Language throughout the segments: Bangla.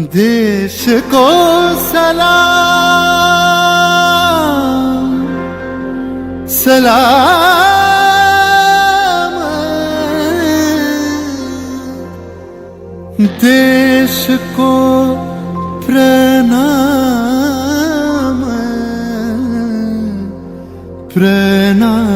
देश को सलाम सलाम, देश को प्रणाम प्रणाम।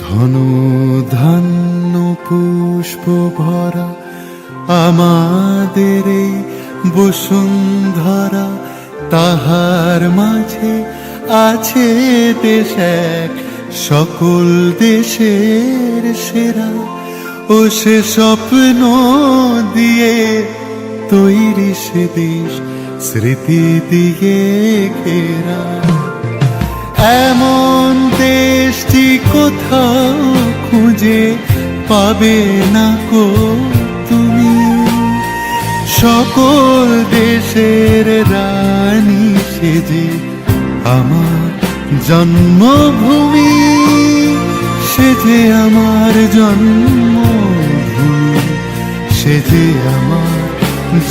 ধন ধান্য পুষ্প ভরা আমাদের এই বসুন্ধরা, তাহার মাঝে আছে দেশ এক সকল দেশের সেরা। ও সে স্বপ্ন দিয়ে তৈরি সে দেশ স্মৃতি দিয়ে ঘেরা। এমন দেশটি কোথাও খুঁজে পাবে না কো তুমি, সকল দেশের রানী সেজে আমার জন্মভূমি, সেজে আমার জন্মভূমি, সেজে আমার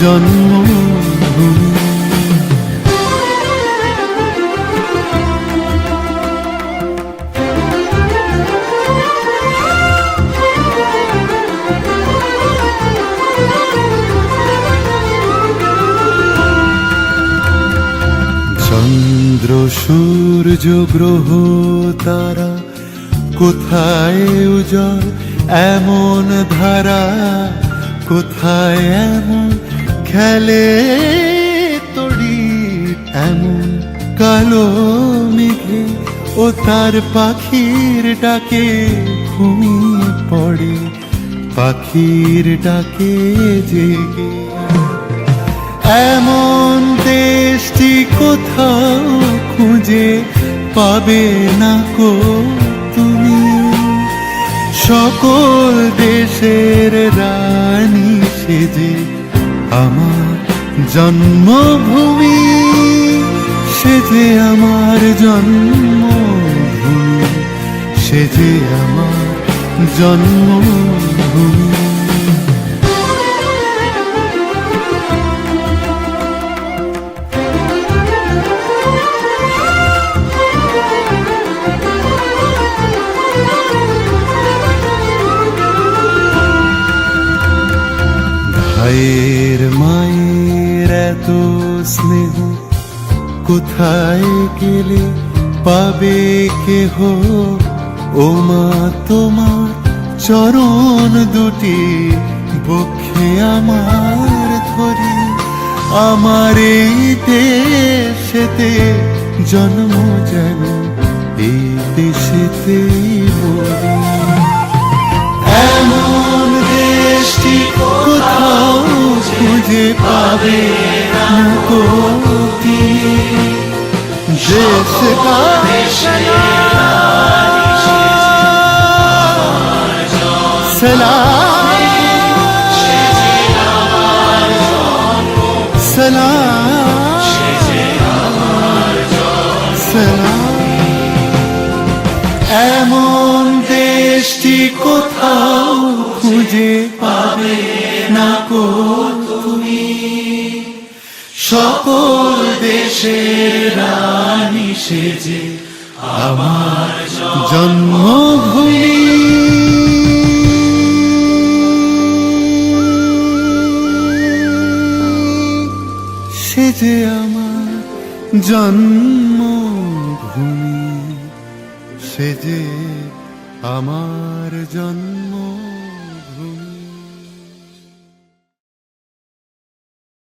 জন্মভূমি। চন্দ্র সূর্য গ্রহ তারা কোথায় উজ্জ্বল এমন ধারা, কোথায় এমন খেলে তড়ি, এমন কালো মেঘে ও তার পাখির ডাকে ঘুমিয়ে পড়ে, পাখির ডাকে জেগে। এমন দেশটি কোথাও খুঁজে পাবে না কো তুমি, সকল দেশের রানী সেজে আমার জন্মভূমি, সেজে আমার জন্মভূমি, সেজে আমার জন্মভূমি। ভাইয়ের মায়ের এত স্নেহ কোথায় গেলে পাবে কেহ, ও মা তোমার চরণ দুটি বক্ষে আমার ধরি, আমার এই দেশেতে জন্ম যেন এই দেশেতেই বলি। এমন দেশটি কোথাও খুঁজে পাবে না কো তুমি, দেশ কা सलाम सलाम सलाम। এমন দেশটি কোথাও খুঁজে পাবে না কো তুমি, সকল দেশের রানী সেজে আমার জন্মভূমি, সেজে আমার জন্মভূমি, সেজে আমার জন্ম।